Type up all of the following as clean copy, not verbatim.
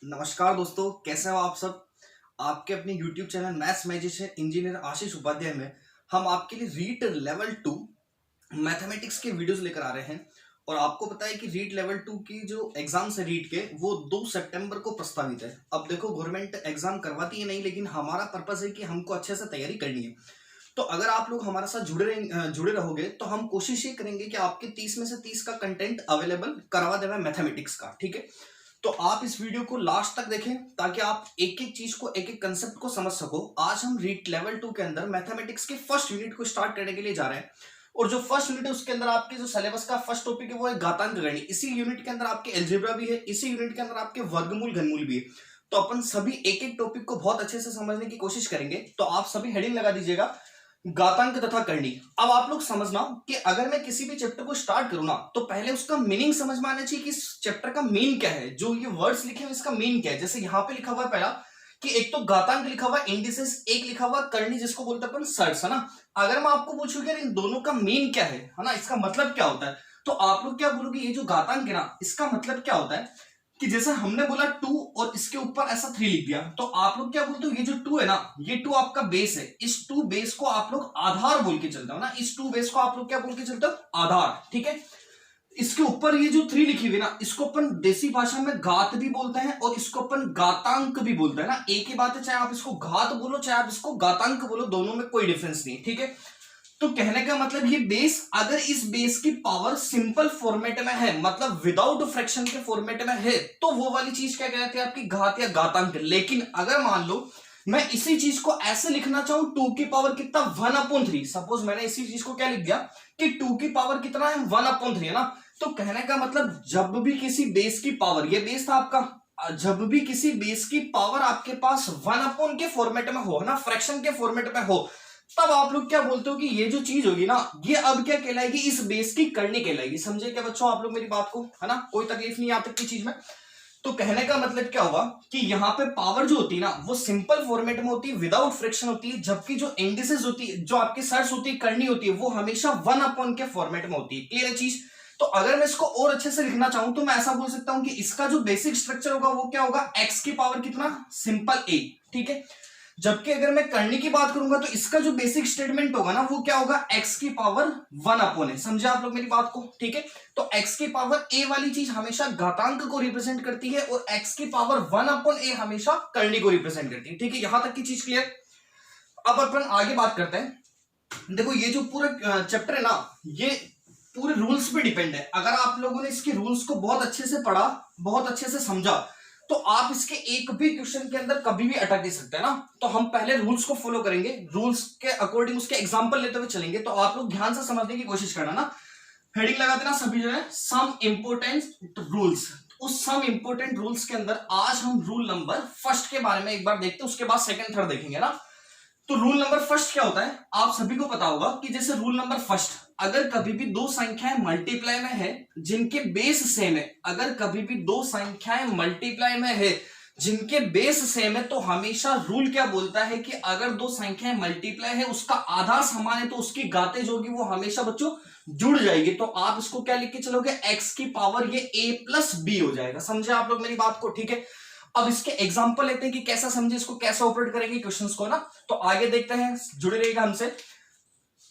नमस्कार दोस्तों, कैसे हो आप सब। आपके अपने YouTube channel maths magician engineer Ashish Upadhyay में हम आपके लिए रीट लेवल 2 मैथमेटिक्स के वीडियोस लेकर आ रहे हैं। और आपको पता है कि रीट लेवल 2 की जो एग्जाम्स है रीट के, वो 2 सितंबर को प्रस्तावित है। अब देखो, गवर्नमेंट एग्जाम करवाती है नहीं, लेकिन हमारा पर्पस है कि हमको अच्छे से तैयारी करनी है। तो अगर आप लोग हमारे साथ जुड़े रहोगे तो हम कोशिश ये करेंगे कि आपके 30 में से 30 का कंटेंट अवेलेबल करवा देवे मैथमेटिक्स का। ठीक है, तो आप इस वीडियो को लास्ट तक देखें ताकि आप एक एक चीज को, एक एक कंसेप्ट को समझ सको। आज हम रीट लेवल 2 के अंदर मैथमेटिक्स के फर्स्ट यूनिट को स्टार्ट करने के लिए जा रहे हैं। और जो फर्स्ट यूनिट है उसके अंदर आपके जो सिलेबस का फर्स्ट टॉपिक है वो है घातांक गणित। इसी यूनिट के अंदर आपके अलजेब्रा भी है, इसी यूनिट के अंदर आपके वर्गमूल घनमूल भी है। तो अपन सभी एक एक टॉपिक को बहुत अच्छे से समझने की कोशिश करेंगे। तो आप सभी हेडिंग लगा दीजिएगा, घातांक तथा करनी। अब आप लोग समझना कि अगर मैं किसी भी चैप्टर को स्टार्ट करूं ना, तो पहले उसका मीनिंग समझ में आना चाहिए कि इस चैप्टर का मीन क्या है। जो ये वर्ड्स लिखे हुए इसका मीन क्या है। जैसे यहां पे लिखा हुआ है पहला कि एक तो घातांक लिखा हुआ इंडिसेस, एक लिखा हुआ करनी जिसको बोलते हैं अपन सर्ट्स, है ना। अगर मैं आपको पूछूं कि इन दोनों का मीन क्या है ना, इसका मतलब क्या होता है, तो आप लोग क्या बोलोगे, ये जो घातांक है ना, इसका मतलब क्या होता है कि जैसे हमने बोला 2 और इसके ऊपर ऐसा 3 लिख दिया, तो आप लोग क्या बोलते हो, ये जो 2 है ना, ये 2 आपका बेस है। इस 2 बेस को आप लोग आधार बोल के चलते हो ना। इस 2 बेस को आप लोग क्या बोल के चलते हो, आधार। ठीक है, इसके ऊपर ये जो 3 लिखी हुई ना, इसको अपन देसी भाषा में घात भी बोलते हैं और इसको अपन घातांक भी बोलते हैं ना। एक ही बात है, चाहे आप इसको घात बोलो चाहे आप इसको घातांक बोलो, दोनों में कोई डिफरेंस नहीं। ठीक है, तो कहने का मतलब ये बेस, अगर इस बेस की पावर सिंपल फॉर्मेट में है, मतलब विदाउट फ्रैक्शन के फॉर्मेट में है, तो वो वाली चीज क्या कहते हैं, आपकी घात या घातांक। लेकिन अगर मान लो मैं इसी चीज को ऐसे लिखना चाहूं, 2 की पावर कितना, 1/3। सपोज मैंने इसी चीज को क्या लिख दिया कि 2 की पावर कितना है, 1/3 है ना। तो कहने का मतलब जब भी किसी बेस की पावर, ये बेस था आपका, जब भी किसी बेस की पावर आपके पास 1/, के फॉर्मेट में हो, है ना, फ्रैक्शन के फॉर्मेट में हो, तब आप लोग क्या बोलते हो कि ये जो चीज होगी ना, ये अब क्या कहलाएगी, इस बेस की करनी कहलाएगी। समझे क्या बच्चों आप लोग मेरी बात को, है ना, कोई तकलीफ नहीं यहाँ तक की चीज में। तो कहने का मतलब क्या हुआ कि यहाँ पे पावर जो होती है ना, वो सिंपल फॉर्मेट में होती है, विदाउट फ्रिक्शन होती है, जबकि जो इंडिसेस होती है, जो आपकी सर्ट्स होती है, करनी होती है, वो हमेशा 1/, के फॉर्मेट में होती है। क्लियर है चीज। तो अगर मैं इसको और अच्छे से लिखना चाहूं तो मैं ऐसा बोल सकता हूं कि इसका जो बेसिक स्ट्रक्चर होगा वो क्या होगा, एक्स की पावर कितना, सिंपल ए। ठीक है, जबकि अगर मैं करने की बात करूंगा तो इसका जो बेसिक स्टेटमेंट होगा ना, वो क्या होगा, x की पावर 1/, है। समझे आप लोग मेरी बात को। ठीक है, तो x की पावर a वाली चीज हमेशा घातांक को रिप्रेजेंट करती है और x की पावर 1/a हमेशा करनी को रिप्रेजेंट करती है। ठीक है, यहां तक की चीज क्लियर। अब अपन आगे बात करते हैं। देखो, ये जो पूरा चैप्टर है ना, ये पूरे रूल्स पे डिपेंड है। अगर आप लोगों ने इसके रूल्स को बहुत अच्छे से पढ़ा, बहुत अच्छे से समझा, तो आप इसके एक भी क्वेश्चन के अंदर कभी भी अटक नहीं सकते ना। तो हम पहले रूल्स को फॉलो करेंगे, रूल्स के अकॉर्डिंग उसके एग्जांपल लेते हुए चलेंगे। तो आप लोग ध्यान से समझने की कोशिश करना ना। हेडिंग लगा देना सभी जो है, सम इंपोर्टेंट रूल्स। उस सम इंपोर्टेंट रूल्स के अंदर आज हम रूल नंबर फर्स्ट के बारे में एक बार देखते हैं, उसके बाद सेकंड थर्ड देखेंगे ना। तो रूल नंबर फर्स्ट क्या होता है, आप सभी को पता होगा कि जैसे रूल नंबर फर्स्ट, अगर कभी भी दो संख्याएं मल्टीप्लाई में है जिनके बेस सेम है, अगर कभी भी दो संख्याएं मल्टीप्लाई में है जिनके बेस सेम है, तो हमेशा रूल क्या बोलता है कि अगर दो संख्याएं मल्टीप्लाई है, उसका आधा समान है, तो उसकी घातें जो होगी वो हमेशा बच्चों जुड़ जाएगी। तो आप इसको क्या लिख के चलोगे, x की पावर ये a+b हो जाएगा। समझे आप लोग मेरी बात को। ठीक है, अब इसके एग्जांपल लेते हैं कि कैसा समझे, इसको कैसे ऑपरेट करेंगे क्वेश्चंस को ना। तो आगे देखते हैं, जुड़े रहिएगा हमसे।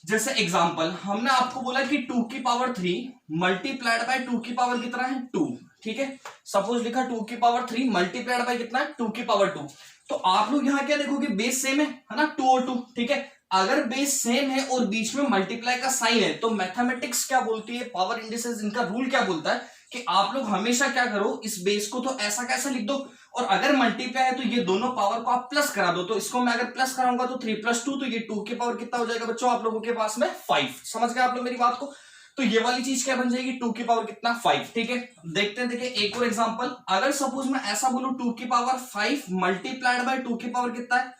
जैसे एग्जांपल हमने आपको बोला कि 2 की पावर 3 मल्टीप्लाइड बाय 2 की पावर कितना है, 2। ठीक है, सपोज लिखा 2 की पावर 3 मल्टीप्लाइड बाय कितना है, 2 की पावर 2। तो आप लोग यहां क्या देखोगे, बेस सेम है ना, 2 और 2। ठीक है, अगर बेस सेम है और बीच में मल्टीप्लाई का साइन है, तो मैथमेटिक्स क्या बोलती है, पावर इंडिसेस, इनका रूल क्या बोलता है कि आप लोग हमेशा क्या करो, इस बेस को तो ऐसा कैसा लिख दो, और अगर मल्टीप्लाई है तो ये दोनों पावर को आप प्लस करा दो। तो इसको मैं अगर प्लस कराऊंगा तो 3 + 2, तो ये 2 की पावर कितना हो जाएगा बच्चों आप लोगों के पास में, 5। समझ गए आप लोग मेरी बात को। तो ये वाली चीज क्या बन जाएगी, 2 की पावर कितना, 5। ठीक है, देखते हैं, देखिए एक और एग्जांपल। अगर सपोज मैं ऐसा बोलूं 2 की पावर 5 मल्टीप्लाइड बाय 2 की पावर कितना है,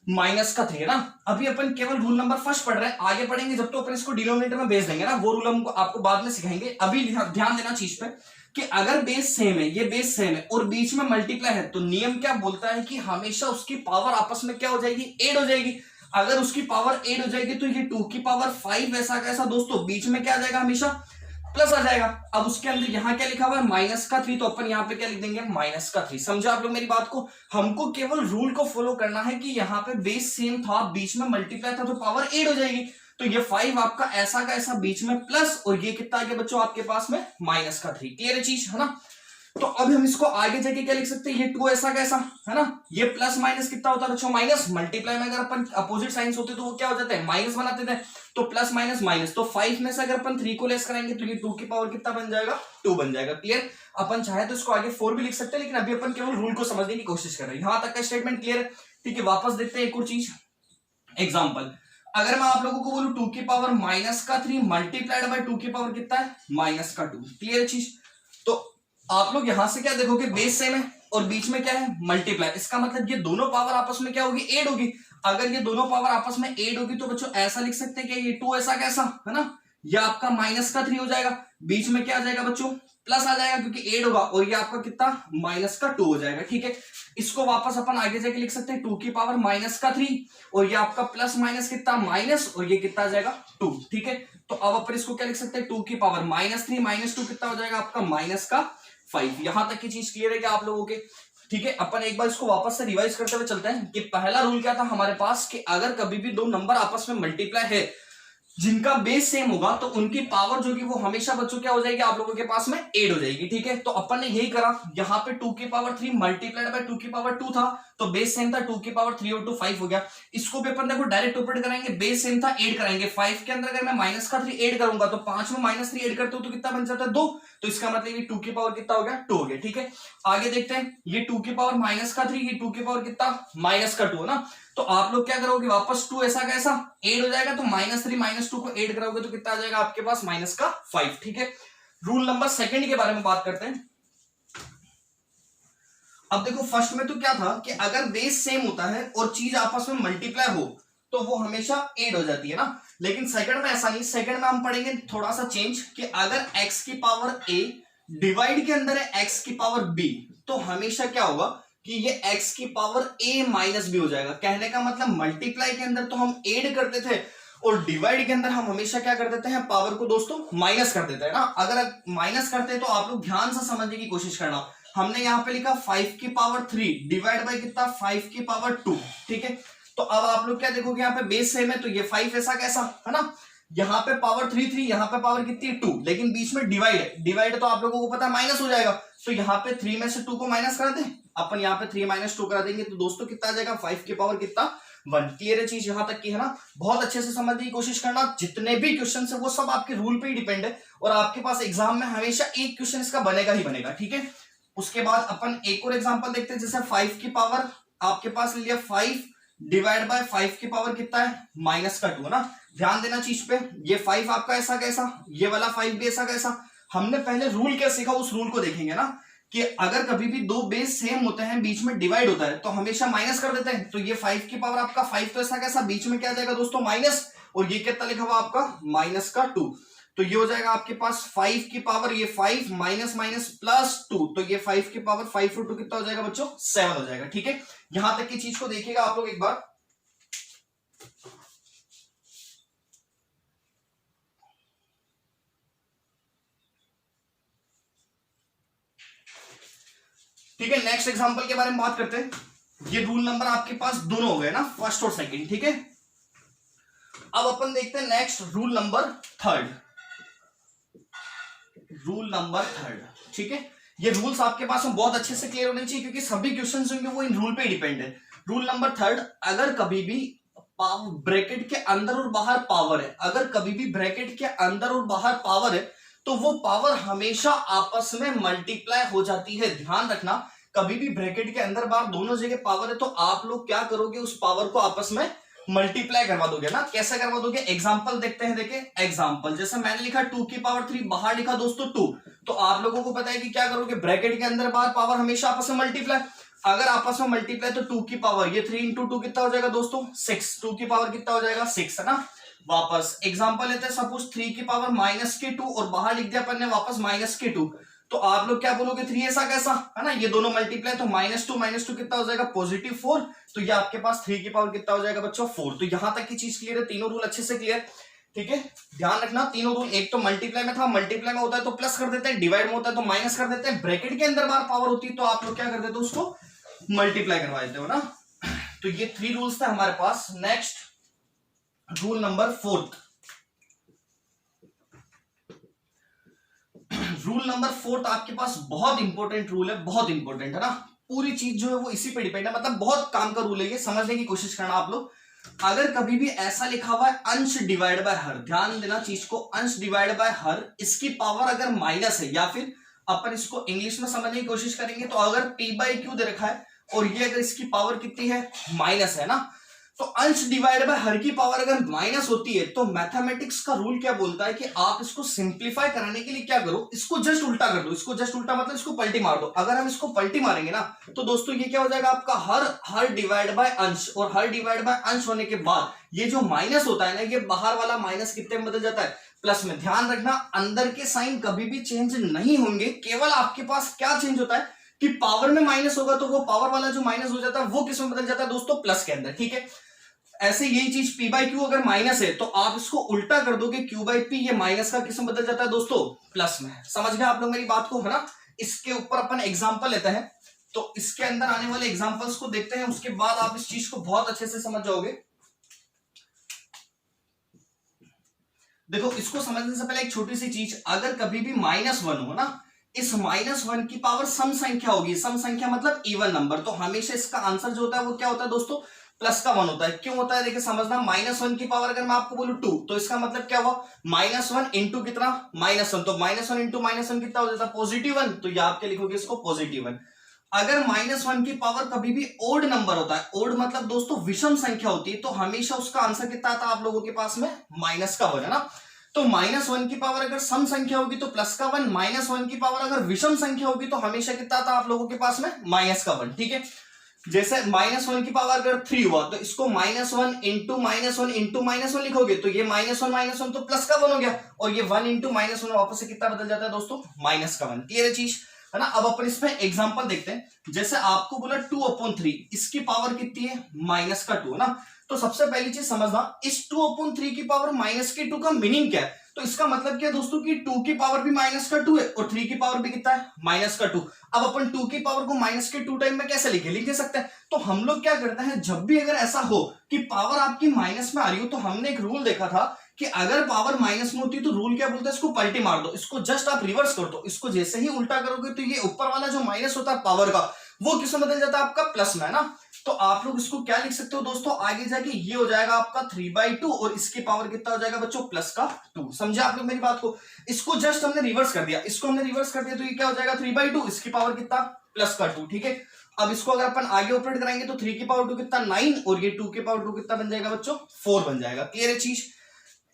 -3 है ना। अभी अपन केवल रूल नंबर फर्स्ट पढ़ रहे हैं, आगे पढ़ेंगे जब तो अपन इसको डिनोमिनेटर में भेज देंगे ना, वो रूल हम आपको बाद में सिखाएंगे। अभी ध्यान देना चीज पे कि अगर बेस सेम है, ये बेस सेम है और बीच में मल्टीप्लाई है, तो नियम क्या बोलता है कि हमेशा उसकी पावर आपस में क्या हो जाएगी, ऐड हो जाएगी। अगर उसकी पावर ऐड हो जाएगी तो ये 2 की पावर 5 ऐसा कैसा दोस्तों, बीच में क्या आ जाएगा, हमेशा प्लस आ जाएगा। अब उसके अंदर यहाँ क्या लिखा हुआ है माइनस का 3, तो अपन यहाँ पे क्या लिख देंगे माइनस का 3। समझो आप लोग मेरी बात को। हमको केवल रूल को फॉलो करना है कि यहाँ पे बेस सेम था, बीच में मल्टीप्लाई था, तो पावर 8 हो जाएगी। तो ये 5 आपका ऐसा का ऐसा बीच में प्लस, और ये कितना आ गया बच्चों आपके पास में माइनस का 3। क्लियर है चीज, है ना। तो अब हम इसको आगे जाके क्या लिख सकते हैं, ये 2 ऐसा कैसा, है ना। ये प्लस माइनस कितना होता है बच्चों माइनस, मल्टीप्लाई में अगर अपन अपोजिट साइंस होते तो वो क्या हो जाता है माइनस बनाते थे, तो प्लस माइनस माइनस। तो 5 में से अगर अपन 3 को लेस कराएंगे तो ये 2 की पावर कितना बन जाएगा 2 बन जाएगा। क्लियर। अपन चाहे तो इसको आगे 4 भी लिख सकते हैं, लेकिन अभी अपन केवल रूल को समझने की कोशिश कर रहे हैं। यहां तक का स्टेटमेंट क्लियर है। ठीक है, वापस देखते हैं एक और चीज, एग्जाम्पल। अगर मैं आप लोगों को बोलूं 2 की पावर माइनस का 3 मल्टीप्लाइड बाय 2 की पावर कितना है माइनस का 2। क्लियर चीज। तो आप लोग यहां से क्या देखोगे, बेस सेम है और बीच में क्या है मल्टीप्लाई। इसका मतलब ये दोनों पावर आपस में क्या होगी ऐड होगी। अगर ये दोनों पावर आपस में ऐड होगी तो बच्चों ऐसा लिख सकते हैं कि ये 2 ऐसा कैसा, है ना, ये आपका माइनस का 3 हो जाएगा। बीच में क्या आ जाएगा बच्चों प्लस आ जाएगा, क्योंकि ऐड होगा, और ये आपका कितना माइनस का 2 हो जाएगा। ठीक है, इसको वापस अपन आगे जाके लिख सकते हैं 2 की पावर माइनस का 3, और ये आपका प्लस माइनस कितना माइनस, और ये कितना आ जाएगा 2। ठीक है, तो अब अपन इसको क्या लिख सकते हैं 2 की पावर -3 -2 कितना हो जाएगा आपका माइनस का 5। यहां तक की चीज क्लियर है क्या आप लोगों के। ठीक है, अपन एक बार इसको वापस से रिवाइज करते हुए चलते हैं कि पहला रूल क्या था हमारे पास, कि अगर कभी भी दो नंबर आपस में मल्टीप्लाई है जिनका बेस सेम होगा तो उनकी पावर जो कि वो हमेशा बच्चों क्या हो जाएगी आप लोगों के पास में 8 हो जाएगी। ठीक है, तो अपन ने यही करा, यहाँ पे 2 की पावर 3 मल्टीप्लाइड बाय 2 की पावर 2 था, तो बेस सेम था, 2 की पावर 3 और 2 5 हो गया। इसको भी अपन देखो डायरेक्ट ऑपरेट कराएंगे, बेस सेम था ऐड कराएंगे। 5 के अंदर अगर मैं माइनस का 3 ऐड करूंगा तो 5 में -3 ऐड करते हो तो कितना बन जाता है 2, तो इसका मतलब ये 2 की पावर कितना हो गया 2 हो गया। ठीक है, आगे देखते हैं, ये 2 की पावर माइनस का 3, ये 2 की पावर कितना माइनस का 2 ना। तो आप लोग क्या करोगे वापस 2 ऐसा कैसा ऐड हो जाएगा, तो -3 -2 को ऐड कराओगे तो कितना आ जाएगा आपके पास माइनस का 5। ठीक है, रूल नंबर सेकंड के बारे में बात करते हैं। अब देखो फर्स्ट में तो क्या था कि अगर बेस सेम होता है और चीज आपस में मल्टीप्लाई हो तो वो हमेशा ऐड हो जाती है ना, लेकिन सेकंड में ऐसा नहीं। सेकंड में हम पढ़ेंगे थोड़ा सा चेंज, कि अगर x की पावर a डिवाइड के अंदर है x की पावर b, तो हमेशा क्या होगा कि ये x की पावर a माइनस b हो जाएगा। कहने का मतलब मल्टीप्लाई के अंदर तो हम ऐड करते थे और डिवाइड के अंदर हम हमेशा क्या कर देते हैं पावर को दोस्तों माइनस कर देते हैं ना। अगर माइनस करते हैं तो आप लोग ध्यान से समझने की कोशिश करना। हमने यहां पे लिखा 5 की पावर 3 डिवाइड बाय कितना 5 की पावर 2। ठीक है, तो अब आप लोग क्या देखोगे यहाँ पे बेस सेम है तो ये 5 ऐसा कैसा, है ना। यहाँ पे पावर 3 3, यहाँ पे पावर कितनी 2, लेकिन बीच में डिवाइड है। डिवाइड तो आप लोगों को पता है माइनस हो जाएगा, तो यहाँ पे 3 में से 2 को माइनस करा दें अपन, यहाँ पे 3 - 2 करा देंगे तो दोस्तों कितना आ जाएगा 5 की पावर कितना 1। क्लियर है चीज यहां तक की, है ना। बहुत अच्छे से समझने की कोशिश करना, जितने भी क्वेश्चन है वो सब आपके रूल पे ही डिपेंड है, और आपके पास एग्जाम में हमेशा एक क्वेश्चन इसका बनेगा ही बनेगा। ठीक है, उसके बाद अपन एक और एग्जांपल देखते हैं, जैसे 5 की पावर आपके पास ले लिया 5 डिवाइड बाय 5 की पावर कितना है माइनस का 2, है ना। ध्यान देना चीज पे, ये 5 आपका ऐसा कैसा, ये वाला 5 भी ऐसा कैसा। हमने पहले रूल क्या सीखा उस रूल को देखेंगे ना, कि अगर कभी भी दो बेस सेम होते हैं बीच में डिवाइड होता है तो हमेशा माइनस कर देते हैं। तो ये 5 की पावर आपका 5 तो ऐसा कैसा बीच में क्या जाएगा दोस्तों माइनस, और ये कितना लिखा हुआ आपका माइनस का 2, तो ये हो जाएगा आपके पास 5 की पावर ये 5 माइनस माइनस प्लस 2, तो ये 5 की पावर 5 और 2 कितना हो जाएगा बच्चों 7 हो जाएगा। ठीक है, यहां तक की चीज को देखिएगा आप लोग एक बार। ठीक है, नेक्स्ट एग्जांपल के बारे में बात करते हैं। ये रूल नंबर आपके पास दोनों हो गए ना, फर्स्ट और सेकंड। ठीक है, अब अपन देखते हैं next rule number third. Rule number third, ठीक है, ये रूल्स आपके पास में बहुत अच्छे से क्लियर होने चाहिए क्योंकि सभी क्वेश्चंस होंगे वो इन रूल पे डिपेंड है। रूल नंबर थर्ड, अगर कभी भी ब्रैकेट के अंदर और बाहर पावर है, अगर कभी भी ब्रैकेट के अंदर और बाहर पावर है तो वो पावर हमेशा आपस में मल्टीप्लाई हो जाती है। ध्यान रखना, कभी भी ब्रैकेट के अंदर बाहर दोनों जगह पावर है तो आप लोग क्या करोगे उस पावर को आपस में मल्टीप्लाई करवा दोगे ना। कैसे करवा दोगे, एग्जांपल देखते हैं। देखिए एग्जांपल, जैसे मैंने लिखा 2 की पावर 3, बाहर लिखा दोस्तों 2, तो आप लोगों को पता है कि क्या करोगे, ब्रैकेट के अंदर बाहर पावर हमेशा आपस में मल्टीप्लाई। अगर आपस में मल्टीप्लाई तो 2 की पावर ये 3 × 2 कितना हो जाएगा दोस्तों 6, 2 की पावर कितना हो जाएगा 6, है ना। वापस एग्जांपल लेते हैं, सपोज 3 की पावर -2 और बाहर लिख दिया अपन ने वापस -2, तो आप लोग क्या बोलोगे 3 ऐसा कैसा, है ना। ये दोनों मल्टीप्लाई तो -2 कितना हो जाएगा +4, तो ये आपके पास 3 की पावर कितना हो जाएगा बच्चों 4। तो यहां तक की चीज क्लियर है, तीनों रूल अच्छे से क्लियर। ठीक है, ध्यान रखना तीनों रूल। एक तो मल्टीप्लाई में था, मल्टीप्लाई में होता है तो प्लस कर देते हैं, डिवाइड में होता है तो माइनस कर देते हैं, ब्रैकेट के अंदर बार पावर होती है तो आप लोग क्या कर देते हो, उसको मल्टीप्लाई करवा देते हो ना। तो ये 3 रूल्स थे हमारे पास। Next rule number 4। Rule number 4 आपके पास बहुत इंपॉर्टेंट रूल है, बहुत इंपॉर्टेंट है ना। पूरी चीज जो है वो इसी पे डिपेंड है, मतलब बहुत काम का रूल है ये, समझने की कोशिश करना आप लोग। अगर कभी भी ऐसा लिखा हुआ है अंश डिवाइड बाय हर, ध्यान देना चीज को, अंश डिवाइड बाय हर, इसकी पावर अगर माइनस है, या फिर अपन इसको इंग्लिश में समझने की कोशिश करेंगे तो अगर p बाई क्यू दे रखा है और ये अगर इसकी पावर कितनी है, माइनस है ना, तो अंश डिवाइड बाय हर की पावर अगर माइनस होती है तो मैथमेटिक्स का रूल क्या बोलता है कि आप इसको सिंप्लीफाई कराने के लिए क्या करो, इसको जस्ट उल्टा कर दो। इसको जस्ट उल्टा मतलब इसको पलटी मार दो। अगर हम इसको पलटी मारेंगे ना तो दोस्तों ये क्या हो जाएगा आपका, हर डिवाइड बाय अंश, और हर डिवाइड बाय अंश होने के बाद ये जो माइनस होता है ना, ये बाहर वाला माइनस कितने में बदल जाता है, प्लस में। ध्यान रखना अंदर के साइन कभी भी चेंज नहीं होंगे, केवल आपके पास क्या चेंज होता है कि पावर में माइनस होगा तो वो पावर वाला जो माइनस हो जाता है वो किस में बदल जाता है दोस्तों, प्लस के अंदर। ठीक है, ऐसे यही चीज p बाई क्यू अगर माइनस है तो आप इसको उल्टा कर दोगे, q बाई पी, ये माइनस का किस में बदल जाता है दोस्तों, प्लस में। समझ गए आप लोग मेरी बात को, है ना। इसके ऊपर अपन एग्जांपल लेते हैं, तो इसके अंदर आने वाले एग्जांपल्स को देखते हैं, उसके बाद आप इस चीज को बहुत अच्छे से समझ जाओगे। देखो, इसको समझने से पहले एक छोटी सी चीज, अगर कभी भी -1 हो ना, इस -1 की पावर सम संख्या होगी, सम संख्या मतलब इवन नंबर, तो हमेशा इसका आंसर जो होता है वो क्या होता है दोस्तों, प्लस का 1 होता है। क्यों होता है, देखिए समझना, -1 की पावर अगर मैं आपको बोलूं 2, तो इसका मतलब क्या हुआ, -1 इंटू कितना, -1, तो -1 इंटू -1 कितना हो जाता है, +1, तो ये आप क्या लिखोगे इसको, +1। अगर -1 की पावर कभी भी ओड नंबर होता है, ओड मतलब दोस्तों विषम संख्या होती है, तो हमेशा उसका आंसर कितना आता है आप लोगों के पास में, -1, है ना। तो -1 की पावर अगर सम संख्या होगी तो +1, -1 की पावर अगर विषम संख्या होगी तो हमेशा कितना आता है आप लोगों के पास में, -1। ठीक है, जैसे -1 की पावर अगर 3 हुआ तो इसको -1 इंटू -1 इंटू -1 लिखोगे, तो ये -1 तो प्लस का 1 हो गया, और ये 1 इंटू -1 वापस से कितना बदल जाता है दोस्तों, -1। क्लियर है चीज, है ना। अब अपन इसमें एग्जांपल देखते हैं। जैसे आपको बोला 2/3, इसकी पावर कितनी है, -2, है ना। तो सबसे पहली चीज समझना, इस 2/3 की पावर -2 का मीनिंग क्या है। तो इसका मतलब क्या है दोस्तों कि 2 की पावर भी -2 है और 3 की पावर भी कितना है, -2। अब अपन 2 की पावर को -2 टाइम में कैसे लिख दे सकते हैं। तो हम लोग क्या करते हैं, जब भी अगर ऐसा हो कि पावर आपकी माइनस में आ रही हो, तो हमने एक रूल देखा था कि अगर पावर माइनस में होती है तो रूल क्या बोलता है, इसको पलटी मार दो, इसको जस्ट आप रिवर्स कर दो। इसको जैसे ही उल्टा करोगे तो ये ऊपर वाला जो माइनस होता है पावर का, वो किसमें बदल जाता है आपका, प्लस में, है ना। तो आप लोग इसको क्या लिख सकते हो दोस्तों, आगे जाके ये हो जाएगा आपका 3/2, और इसकी पावर कितना हो जाएगा बच्चों, +2। समझे आप लोग मेरी बात को। इसको जस्ट हमने रिवर्स कर दिया, इसको हमने रिवर्स कर दिया तो ये क्या हो जाएगा, 3/2, इसकी पावर कितना, +2। ठीक है, अब इसको अगर अपन आगे ऑपरेट कराएंगे तो 3 की पावर 2 कितना, 9, और ये 2 की पावर 2 कितना बन जाएगा बच्चों, 4 बन जाएगा। क्लियर है चीज।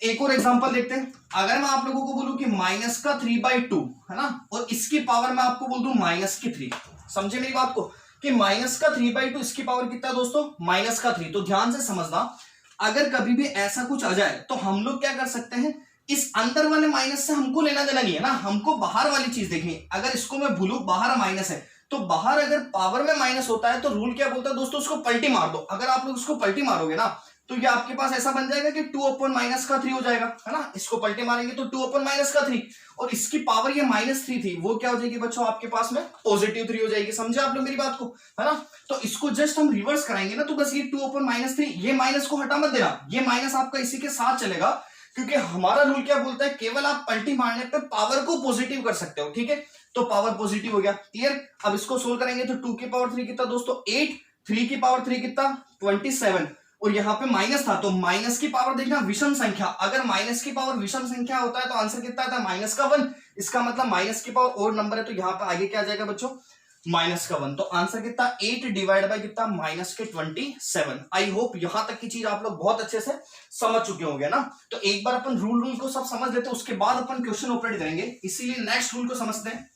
एक और एग्जांपल देखते हैं। अगर मैं आप लोगों को बोलूं कि -3/2, है ना, और इसकी पावर मैं आपको बोल दूं -3, समझे मेरी बात को, कि -3/2, इसकी पावर कितना है दोस्तों, -3। तो ध्यान से समझना, अगर कभी भी ऐसा कुछ आ जाए तो हम लोग क्या कर सकते हैं, इस अंदर वाले माइनस से हमको लेना देना नहीं है ना, हमको बाहर वाली चीज देखनी है। अगर इसको मैं भूलूं, बाहर माइनस है, तो बाहर अगर पावर में माइनस होता है तो रूल क्या बोलता है दोस्तों, उसको पलटी मार दो। अगर आप लोग उसको पलटी मारोगे ना तो ये आपके पास ऐसा बन जाएगा कि 2/-3 हो जाएगा, है ना। इसको पलटे मारेंगे तो 2/-3, और इसकी पावर ये -3 थी, वो क्या हो जाएगी बच्चों आपके पास में, +3 हो जाएगी। समझे आप लोग मेरी बात को, है ना। तो इसको जस्ट हम रिवर्स कराएंगे ना, तो बस ये 2/-3, ये माइनस को हटा मत देना, ये माइनस आपका इसी के साथ चलेगा, क्योंकि हमारा रूल क्या बोलता है, केवल आप पलटी मारने पर पावर को पॉजिटिव कर सकते हो। ठीक है, तो पावर पॉजिटिव हो गया। क्लियर। अब इसको सोल्व करेंगे तो 2 की पावर 3 कितना दोस्तों, 8, 3 की पावर 3 कितना, 27, और यहां पे माइनस था, तो माइनस की पावर देखना विषम संख्या, अगर माइनस की पावर विषम संख्या होता है तो आंसर कितना आता है, -1। इसका मतलब माइनस की पावर ओड नंबर है, तो यहां पे आगे क्या आ जाएगा बच्चों, -1। तो आंसर कितना, 8 डिवाइड बाय कितना, -27। आई होप यहां तक की चीज आप लोग बहुत अच्छे से समझ चुके होंगे ना। तो एक बार अपन रूल को सब समझ लेते हैं, उसके बाद अपन क्वेश्चन ऑपरेट करेंगे, इसीलिए नेक्स्ट रूल को समझते हैं।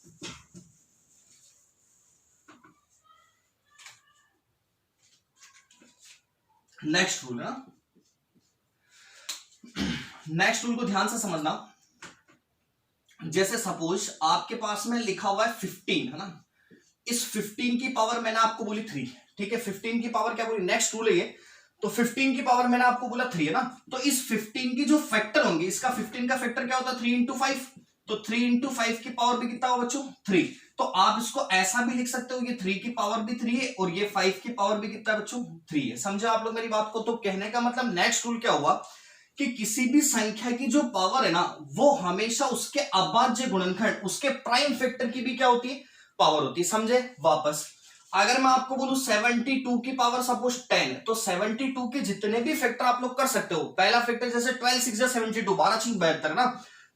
नेक्स्ट रूल है, नेक्स्ट रूल को ध्यान से समझना। जैसे सपोज आपके पास में लिखा हुआ है 15, है ना, इस 15 की पावर मैंने आपको बोली 3, ठीक है, 15 की पावर क्या बोली, नेक्स्ट रूल है ये, तो 15 की पावर मैंने आपको बोला 3 है ना, तो इस 15 की जो फैक्टर होंगे, इसका 15 का फैक्टर क्या होता है 3 इंटू 5, तो 3 इंटू 5 की पावर भी कितना होगा बच्चों 3। तो आप इसको ऐसा भी लिख सकते हो, ये 3 की पावर भी 3 है और ये 5 की पावर भी कितना है बच्चों 3 है। समझे आप लोग मेरी बात को? तो कहने का मतलब नेक्स्ट रूल क्या हुआ कि किसी भी संख्या की जो पावर है ना वो हमेशा उसके अभाज्य गुणनखंड, उसके प्राइम फैक्टर की भी क्या होती है पावर होती है। समझे? वापस अगर मैं आपको बोलूं 72 की पावर सपोज 10, तो 72 के जितने भी फैक्टर आप लोग कर सकते हो। पहला फैक्टर जैसे 12 6 72, 12 6 72 ना,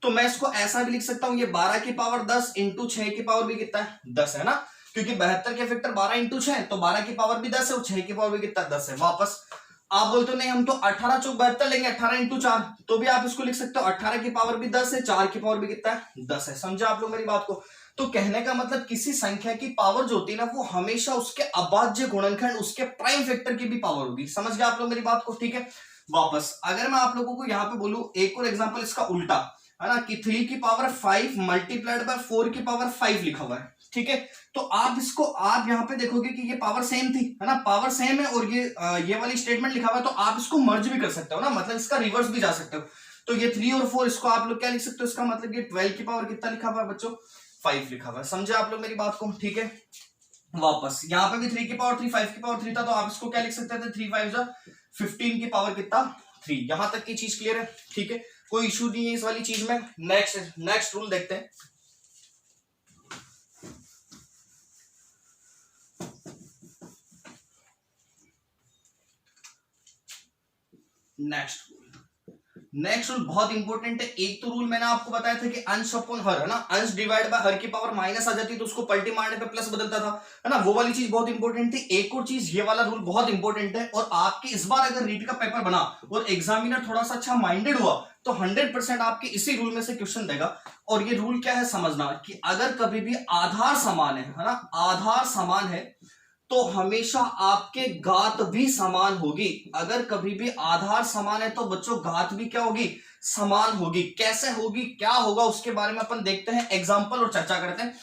तो मैं इसको ऐसा भी लिख सकता हूं, ये 12 की पावर 10 इंटू 6 की पावर भी कितना है 10 है ना, क्योंकि 72 के फैक्टर 12 इंटू 6, तो 12 की पावर भी 10 है और 6 की पावर भी कितना 10 है। वापस आप बोलते हो नहीं हम तो 18 चौक 72 लेंगे, 18 इंटू 4, तो भी आप इसको लिख सकते हो 18 की पावर भी 10 है, 4 की पावर भी कितना है 10 है। समझा आप लोग मेरी बात को? तो कहने का मतलब किसी संख्या की पावर जो होती है ना वो हमेशा उसके अभाज्य गुणनखंड, उसके प्राइम फैक्टर की भी पावर होगी। समझ गए आप लोग मेरी बात को? ठीक है। वापस अगर मैं आप लोगों को यहाँ पे बोलूं एक और एग्जांपल इसका उल्टा है ना, कि 3 की पावर 5 मल्टीप्लाइड बाय 4 की पावर 5 लिखा हुआ है, ठीक है। तो आप इसको आप यहाँ पे देखोगे कि ये पावर सेम थी है ना, पावर सेम है और ये वाली स्टेटमेंट लिखा हुआ है, तो आप इसको मर्ज भी कर सकते हो ना, मतलब इसका रिवर्स भी जा सकते हो। तो ये 3 और 4 इसको आप लोग क्या लिख सकते हो, इसका मतलब ये 12 की पावर कितना लिखा हुआ है बच्चों 5 लिखा हुआ है। समझे आप लोग मेरी बात को? ठीक है। वापस यहाँ पे भी 3 की पावर 3, 5 की पावर 3 था, तो आप इसको क्या लिख सकते थे 3 5 15 की पावर कितना 3। यहां तक की चीज क्लियर है? ठीक है, कोई इशू नहीं है इस वाली चीज में। नेक्स्ट रूल देखते हैं। नेक्स्ट रूल बहुत इंपॉर्टेंट है। एक तो रूल मैंने आपको बताया था कि अंश अपॉन हर है ना, अंश डिवाइड बाय हर की पावर माइनस आ जाती है तो उसको पलटी मारने पे प्लस बदलता था है ना, वो वाली चीज बहुत इंपॉर्टेंट थी। एक और चीज, ये वाला रूल बहुत इंपॉर्टेंट है और आपके इस बार अगर रीट का पेपर बना और एग्जामिनर थोड़ा सा अच्छा माइंडेड हुआ तो 100% आपके इसी रूल में से क्वेश्चन देगा। और ये रूल क्या है समझना, कि अगर कभी भी आधार समान है ना, आधार समान है तो हमेशा आपके घात भी समान होगी। अगर कभी भी आधार समान है तो बच्चों घात भी क्या होगी समान होगी। कैसे होगी, क्या होगा, उसके बारे में अपन देखते हैं एग्जांपल और चर्चा करते हैं।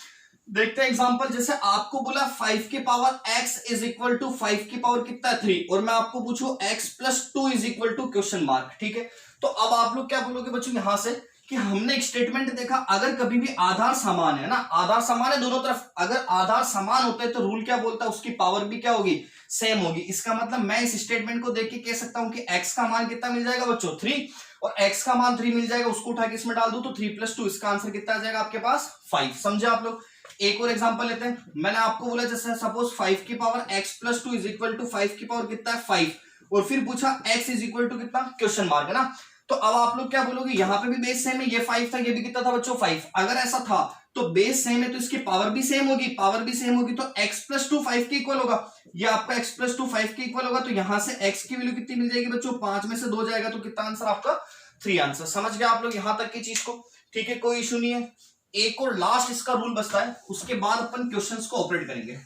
देखते हैं एग्जांपल। जैसे आपको बोला 5 की power x is equal to 5 की पावर कितना 3, और मैं आपको पूछूं x plus 2 is equal to question mark, ठीक है। तो अब आप लोग क्या बोलोगे बच्चों यहां से, कि हमने एक स्टेटमेंट देखा, अगर कभी भी आधार समान है ना, आधार समान है दोनों तरफ, अगर आधार समान होते हैं तो रूल क्या बोलता है उसकी पावर भी क्या होगी सेम होगी। इसका मतलब मैं इस स्टेटमेंट को देख के कह सकता हूं कि x का मान कितना मिल जाएगा बच्चों 3, और x का मान 3 मिल जाएगा, उसको उठा के इसमें डाल दो तो 3 प्लस 2, इसका आंसर कितना आ जाएगा आपके पास 5। समझे आप लोग? एक और एग्जांपल लेते हैं। मैंने आपको बोला जैसे सपोज 5 की power x plus 2 is equal to 5 की पावर कितना है 5, और फिर पूछा x इज इक्वल टू कितना क्वेश्चन मार्क है ना। तो अब आप लोग क्या बोलोगे, यहां पे भी बेस सेम है, ये 5 था, ये भी कितना था बच्चों 5। अगर ऐसा था तो बेस सेम है तो इसकी पावर भी सेम होगी, पावर भी सेम होगी तो x प्लस 2 5 के इक्वल होगा, ये आपका x प्लस 2 5 के इक्वल होगा। तो यहां से x की वैल्यू कितनी मिल जाएगी बच्चों 5 में से 2 जाएगा तो कितना आंसर आपका 3 आंसर। समझ गए आप लोग यहां तक की चीज को? ठीक है, कोई इशू नहीं है। एक और लास्ट इसका रूल बचता है, उसके बाद अपन क्वेश्चंस को ऑपरेट करेंगे।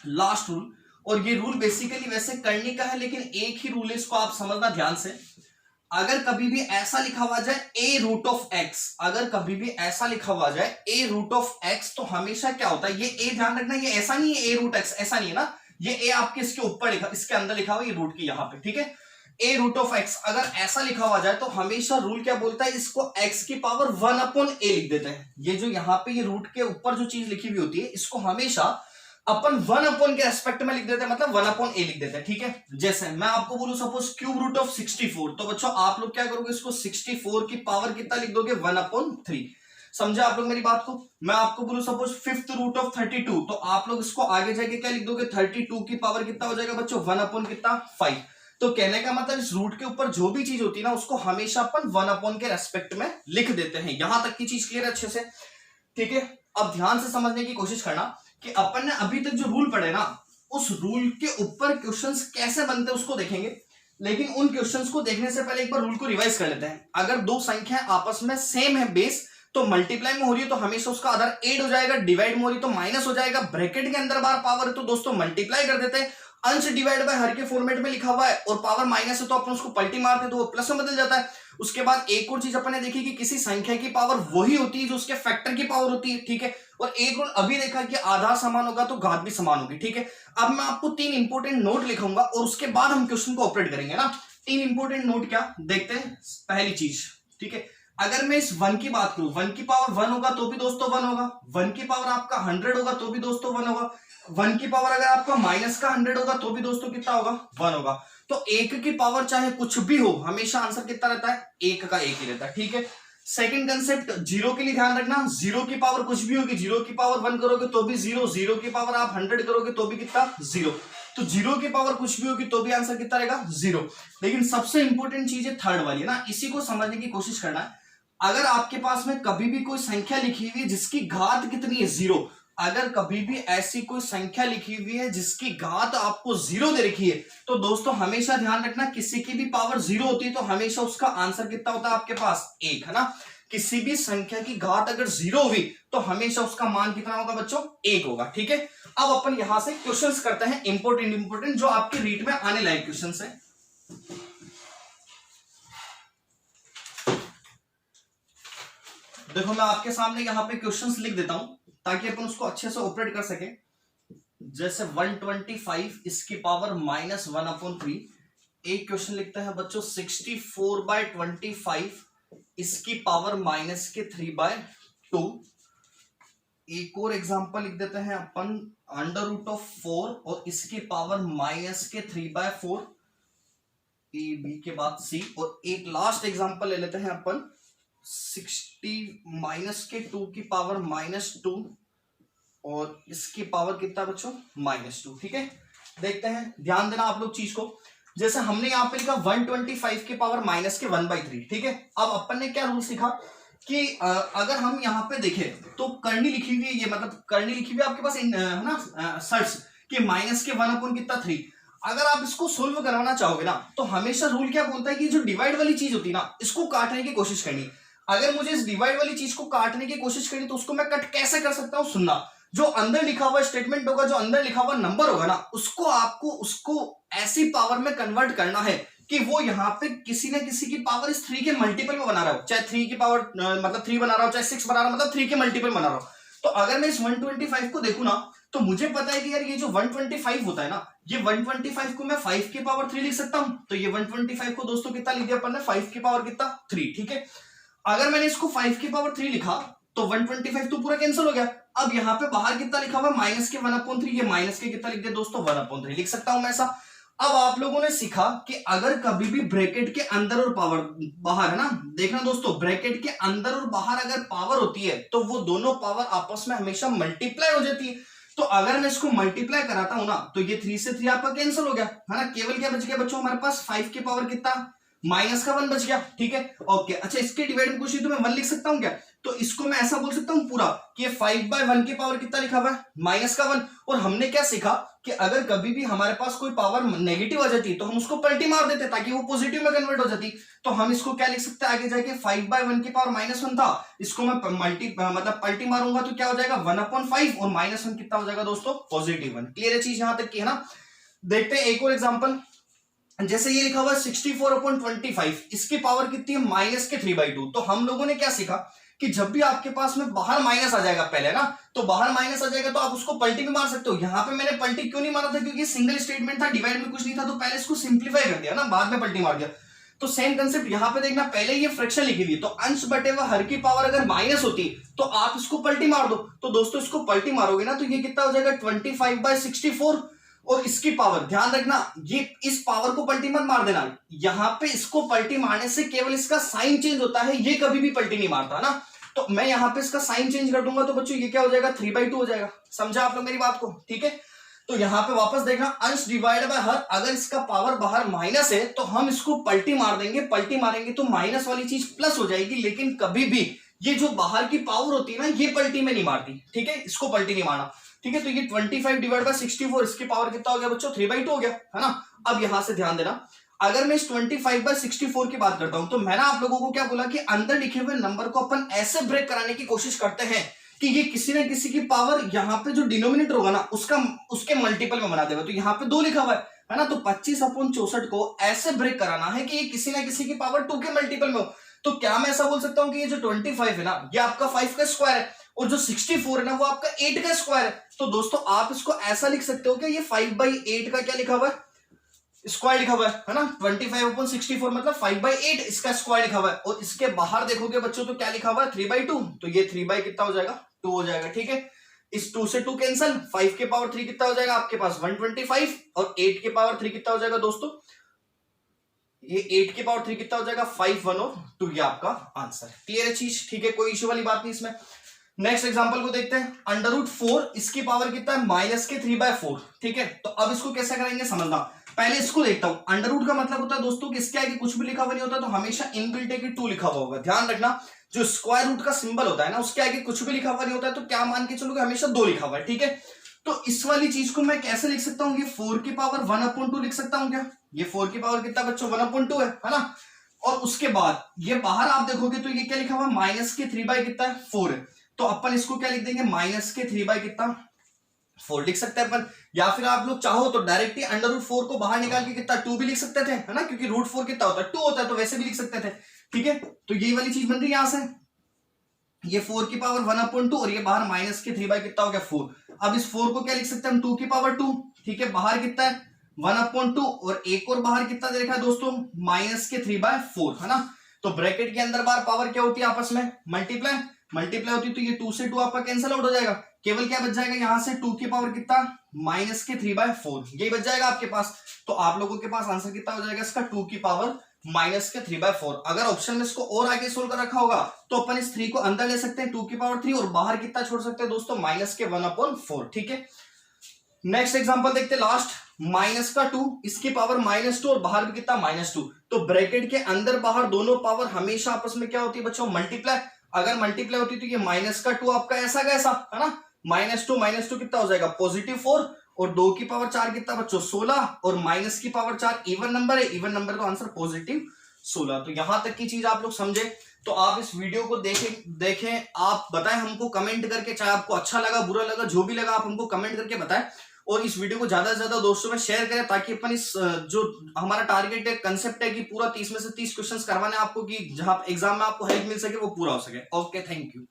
लास्ट रूल, और ये रूल बेसिकली वैसे करने का है लेकिन एक ही रूल है, इसको आप समझना ध्यान से। अगर कभी भी ऐसा लिखा हुआ जाए a रूट ऑफ x, अगर कभी भी ऐसा लिखा हुआ जाए a रूट ऑफ x, तो हमेशा क्या होता है, ये a ध्यान रखना, ये ऐसा नहीं है a रूट x, ऐसा नहीं है ना, ये a आपके इसके ऊपर लिखा, इसके अंदर लिखा हुआ ये रूट की यहाँ पे, ठीक है। a रूट ऑफ x अगर ऐसा लिखा हुआ जाए तो हमेशा रूल क्या बोलता है, इसको x की पावर 1 अपॉन a लिख देते हैं। ये जो यहाँ पे ये रूट के ऊपर जो चीज लिखी हुई होती है इसको हमेशा अपन 1 अपॉन के रेस्पेक्ट में लिख देते हैं, मतलब 1 अपॉन a लिख देते हैं, ठीक है। जैसे मैं आपको बोलूं सपोज क्यूब रूट ऑफ 64, तो बच्चों आप लोग क्या करोगे, इसको 64 की पावर कितना लिख दोगे 1 अपॉन 3। समझे आप लोग मेरी बात को? मैं आपको बोलूं सपोज फिफ्थ रूट ऑफ 32, तो आप लोग इसको आगे जाके क्या लिख दोगे 32 की पावर कितना हो जाएगा बच्चों 1 अपॉन कितना 5। तो कहने का मतलब इस रूट के ऊपर जो भी चीज होती है ना उसको हमेशा अपन 1 अपॉन के रेस्पेक्ट में लिख देते हैं। यहां तक की चीज क्लियर है अच्छे से? ठीक है। अब ध्यान से समझने की कोशिश करना कि अपन ने अभी तक जो रूल पढ़े ना उस रूल के ऊपर क्वेश्चंस कैसे बनते हैं उसको देखेंगे, लेकिन उन क्वेश्चंस को देखने से पहले एक बार रूल को रिवाइज कर लेते हैं। अगर दो संख्या आपस में सेम है बेस, तो मल्टीप्लाई में हो रही है तो हमेशा उसका आधार ऐड हो जाएगा, डिवाइड में हो रही तो माइनस हो जाएगा, ब्रैकेट के अंदर बार पावर है तो दोस्तों मल्टीप्लाई कर देते हैं, अंश डिवाइड बाय हर के फॉर्मेट में लिखा हुआ है और पावर माइनस है तो अपन उसको पलटी मारते हैं तो वो प्लस में बदल जाता है। उसके बाद एक और चीज अपन ने देखी कि किसी संख्या की पावर वही होती है जो उसके फैक्टर की पावर होती है, ठीक है। और एक रूल अभी देखा कि आधा समान होगा तो घात भी समान होगी, ठीक है। अब मैं आपको 3 इंपॉर्टेंट नोट लिखूंगा और उसके बाद हम क्वेश्चन को ऑपरेट करेंगे ना। 3 इंपॉर्टेंट नोट क्या देखते हैं। पहली चीज, ठीक है, अगर मैं इस 1 की बात करूं, 1 की पावर 1 होगा तो भी दोस्तों 1 होगा, 1 की पावर आपका 100 होगा तो भी दोस्तों 1 होगा, 1 की पावर अगर आपका माइनस का 100 होगा तो भी दोस्तों कितना होगा, 1 होगा। तो 1 की पावर चाहे कुछ भी हो, हमेशा आंसर कितना रहता है, 1 का 1 ही रहता है, ठीक है। सेकंड कंसेप्ट, जीरो के लिए ध्यान रखना, जीरो की पावर कुछ भी होगी, जीरो की पावर 1 करोगे तो भी जीरो, जीरो की पावर आप 100 करोगे तो भी कितना, जीरो। तो जीरो की पावर कुछ भी होगी तो भी आंसर कितना रहेगा, जीरो। लेकिन सबसे इंपॉर्टेंट चीज है थर्ड वाली ना, इसी को समझने की कोशिश करना है। अगर आपके पास में कभी भी कोई संख्या लिखी हुई है जिसकी घात कितनी है, जीरो, अगर कभी भी ऐसी कोई संख्या लिखी हुई है जिसकी घात आपको जीरो दे रखी है, तो दोस्तों हमेशा ध्यान रखना, किसी की भी पावर जीरो होती है तो हमेशा उसका आंसर कितना होता है आपके पास, 1, है ना। किसी भी संख्या की घात अगर जीरो हुई तो हमेशा उसका मान कितना होगा बच्चों, 1 होगा, ठीक है। अब अपन यहां से क्वेश्चंस करते हैं इंपोर्टेंट जो आपके रीट में आने लायक क्वेश्चंस है। देखो मैं आपके सामने यहां पे क्वेश्चंस लिख देता हूं ताकि अपन उसको अच्छे से ऑपरेट कर सके। जैसे 125 इसकी पावर -1/3, एक क्वेश्चन लिखता है बच्चों 64/25 इसकी पावर -3/2। एक और एग्जांपल लिख देते हैं अपन √4 और इसकी पावर -3/4, ए बी के बाद सी। और एक लास्ट एग्जांपल ले लेते हैं अपन 60 -2 की पावर -2 और इसकी पावर कितना बच्चों, -2, ठीक है। देखते हैं, ध्यान देना आप लोग चीज को। जैसे हमने यहां पे लिखा 125 की पावर -1/3, ठीक है। अब अपन ने क्या रूल सीखा कि अगर हम यहां पे देखें तो करनी लिखी हुई है, ये मतलब करनी लिखी हुई है आपके पास है ना सर्च कि -1/3। अगर आप इसको सोल्व करवाना चाहोगे ना तो हमेशा रूल क्या बोलता है कि जो डिवाइड वाली चीज होती है ना, इसको काटने की कोशिश करनी। अगर मुझे इस डिवाइड वाली चीज को काटने की कोशिश करनी तो उसको मैं कट कैसे कर सकता हूं, सुनना। जो अंदर लिखा हुआ स्टेटमेंट होगा, जो अंदर लिखा हुआ नंबर होगा ना, उसको आपको उसको ऐसी पावर में कन्वर्ट करना है कि वो यहाँ पे किसी न किसी की पावर इस 3 के मल्टीपल में बना रहा हो, चाहे 3 की पावर मतलब 3 बना रहा हो, चाहे 6 बना रहा हो, मतलब 3 के मल्टीपल बना रहा हो। तो अगर मैं इस 125 को देखूं ना तो मुझे पता है कि यार ये जो 125 होता है ना, ये 125 को मैं 5 की पावर 3 लिख सकता हूं। तो ये 125 को दोस्तों कितना लिख दिया अपन ने, 5 की पावर कितना, 3, ठीक है। अगर मैंने इसको 5 की पावर 3 लिखा तो 125 तो पूरा कैंसिल हो गया। अब यहाँ पे बाहर कितना लिखा हुआ, -1/3, ये माइनस के कितना लिख दिया दोस्तों, 1/3 लिख सकता हूं मैं ऐसा। अब आप लोगों ने सीखा कि अगर कभी भी ब्रैकेट के अंदर और पावर बाहर, है ना, देखना दोस्तों, ब्रैकेट के अंदर और बाहर अगर पावर होती है तो वो दोनों पावर आपस में हमेशा मल्टीप्लाई हो जाती है। तो अगर मैं इसको मल्टीप्लाई कराता हूं ना तो ये 3 से 3 आपका कैंसिल हो गया, है ना। केवल क्या बच गया बच्चों हमारे पास, 5 की पावर कितना, -1 बच गया, ठीक है, ओके। अच्छा, इसके डिवाइड में कुछ तो मैं 1 लिख सकता हूं क्या, तो इसको मैं ऐसा बोल सकता हूं पूरा कि ये 5/1 की पावर कितना लिखा हुआ है, -1। और हमने क्या सीखा कि अगर कभी भी हमारे पास कोई पावर नेगेटिव आ जाती तो हम उसको पलटी मार देते ताकि वो पॉजिटिव में कन्वर्ट हो जाती। तो हम इसको क्या लिख सकते हैं आगे जाके, 5/1 की पावर -1 था, इसको मैं मतलब पलटी मारूंगा तो क्या हो जाएगा, 1/5 और -1 कितना हो जाएगा दोस्तों, +1। क्लियर है चीज यहां तक की, है ना। देखते हैं एक और एग्जाम्पल। जैसे ये लिखा हुआ है 64/25, इसकी पावर कितनी है, -3/2। तो हम लोगों ने क्या सीखा कि जब भी आपके पास में बाहर माइनस आ जाएगा पहले ना, तो बाहर माइनस आ जाएगा तो आप उसको पलटी भी मार सकते हो। यहां पे मैंने पलटी क्यों नहीं मारा था, क्योंकि सिंगल स्टेटमेंट था, डिवाइड में कुछ नहीं था, तो पहले इसको सिंप्लीफाई कर दिया ना, बाद में पलटी मार दिया। तो सेम कंसेप्ट यहां पे देखना, पहले ये फ्रैक्शन लिखी हुई है तो अंश बटे व हर की पावर अगर माइनस होती तो आप इसको पलटी मार दो। तो दोस्तों इसको पलटी मारोगे ना तो ये कितना हो जाएगा, 25/64। और इसकी पावर ध्यान रखना, ये इस पावर को पलटी मत मार देना, यहां पे इसको पलटी मारने से केवल इसका साइन चेंज होता है, ये कभी भी पलटी नहीं मारता ना। तो मैं यहां पे इसका साइन चेंज कर दूंगा तो बच्चों ये क्या हो जाएगा, 3/2 हो जाएगा। समझा आप लोग मेरी बात को, ठीक है। तो यहां पे वापस देखना, अंश डिवाइड बाय हर, अगर इसका पावर बाहर माइनस है तो हम इसको पलटी मार देंगे, पलटी मारेंगे तो माइनस वाली चीज प्लस हो जाएगी। लेकिन कभी भी ये जो बाहर की पावर होती है ना, ये पलटी में नहीं मारती, ठीक है, इसको पलटी नहीं मारना, ठीक है। तो ये 25/64, इसकी पावर कितना हो गया बच्चों, 3/2 हो गया, है ना। अब यहां से ध्यान देना, अगर मैं इस 25/64 की बात करता हूं तो मैंने आप लोगों को क्या बोला कि अंदर लिखे हुए नंबर को अपन ऐसे ब्रेक कराने की कोशिश करते हैं कि ये किसी न किसी की पावर यहाँ पे जो डिनोमिनेटर होगा ना उसके मल्टीपल में बना देगा। तो यहाँ पे 2 लिखा हुआ है ना, तो 25/64 को ऐसे ब्रेक कराना है कि ये किसी ना किसी की पावर 2 के मल्टीपल में हो। तो क्या मैं ऐसा बोल सकता हूं कि ये जो 25 है ना, ये आपका 5 का स्क्वायर है, और जो 64 है ना वो आपका 8 का स्क्वायर है। तो दोस्तों आप इसको ऐसा लिख सकते हो कि ये 5/8 का क्या लिखा हुआ है, स्क्वायर लिखा हुआ है ना। 25/64 मतलब 5/8 इसका स्क्वायर लिखा हुआ है। और इसके बाहर देखोगे बच्चों तो क्या लिखा हुआ है, 3/2, तो ये 3 कितना हो जाएगा, 2 हो जाएगा। ठीक है, इस 2 से 2 कैंसल, 5 के पावर 3 कितना हो जाएगा आपके पास 125, और 8 के पावर 3 कितना हो जाएगा दोस्तों, ये 8 के पावर 3 कितना हो जाएगा 5, 1 और 2, ये आपका आंसर। क्लियर है चीज, ठीक है, कोई इश्यू वाली बात नहीं इसमें। नेक्स्ट एग्जांपल को देखते हैं, √4 इसकी पावर कितना है -3/4। ठीक है, तो अब इसको कैसे करेंगे समझना। पहले इसको देखता हूं, अंडर का मतलब होता है दोस्तों कि इसके आगे कुछ भी लिखा हुआ नहीं होता, तो हमेशा इनबिल्ट है कि 2 लिखा हुआ होगा। ध्यान रखना, जो स्क्वायर रूट का सिंबल होता है ना उसके आगे कुछ भी लिखा हुआ नहीं होता है, तो क्या मान के चलोगे, हमेशा 2 लिखा हुआ है। ठीक है, तो इस वाली चीज को मैं कैसे लिख सकता हूँ, ये 4 की पावर 1/2 लिख सकता हूँ क्या, ये 4 की पावर कितना बच्चों 1/2 है ना। और उसके बाद ये बाहर आप देखोगे तो ये क्या लिखा हुआ है -3 कितना है 4 है, तो अपन इसको क्या लिख देंगे -3 कितना 4 लिख सकते हैं अपन। या फिर आप लोग चाहो तो डायरेक्टली √4 को बाहर निकाल के कितना 2 भी लिख सकते थे, है ना, क्योंकि √4 कितना होता है 2 होता है, तो वैसे भी लिख सकते थे। ठीक है, तो ये वाली चीज बन रही है यहां से, ये 4 की पावर 1/2 और ये बाहर -3 कितना हो गया 4। अब इस 4 को क्या लिख सकते हैं हम 2 की पावर 2। ठीक है, बाहर कितना है 1/2 और एक और बाहर कितना दे रखा है दोस्तों -3/4, है ना। तो ब्रैकेट के अंदर बार पावर क्या होती है आपस में मल्टीप्लाई होती है, तो ये 2 से 2 आपका कैंसिल आउट हो जाएगा। केवल क्या बच जाएगा यहां से 2 की पावर कितना -3/4, यही बच जाएगा आपके पास। तो आप लोगों के पास आंसर कितना हो जाएगा इसका 2 की पावर -3/4। अगर ऑप्शन में इसको और आगे सोल्व कर रखा होगा तो अपन इस 3 को अंदर ले सकते हैं 2 की पावर 3 और बाहर कितना छोड़ सकते हैं दोस्तों -1/4। ठीक है, नेक्स्ट एग्जांपल देखते हैं लास्ट, -2 इसकी पावर -2 और बाहर भी कितना -2। तो ब्रैकेट के अंदर बाहर दोनों पावर हमेशा आपस में क्या होती है बच्चों मल्टीप्लाई। अगर मल्टीप्लाई होती तो ये -2 आपका ऐसा कैसा है ना, -2 कितना हो जाएगा +4 और 2 की पावर 4 कितना बच्चों 16 और माइनस की पावर 4 इवन नंबर है, इवन नंबर तो आंसर +16। तो यहां तक की चीज आप लोग समझे। तो आप इस वीडियो को देखें आप बताएं हमको कमेंट करके, चाहे आपको अच्छा लगा बुरा लगा जो भी लगा आप हमको कमेंट करके बताएं। और इस वीडियो को ज्यादा से ज्यादा दोस्तों में शेयर करें ताकि अपन इस जो हमारा टारगेट है कंसेप्ट है कि पूरा 30 में से 30 क्वेश्चंस करवाने आपको, कि जहां एग्जाम में आपको हेल्प मिल सके वो पूरा हो सके। Okay, thank you.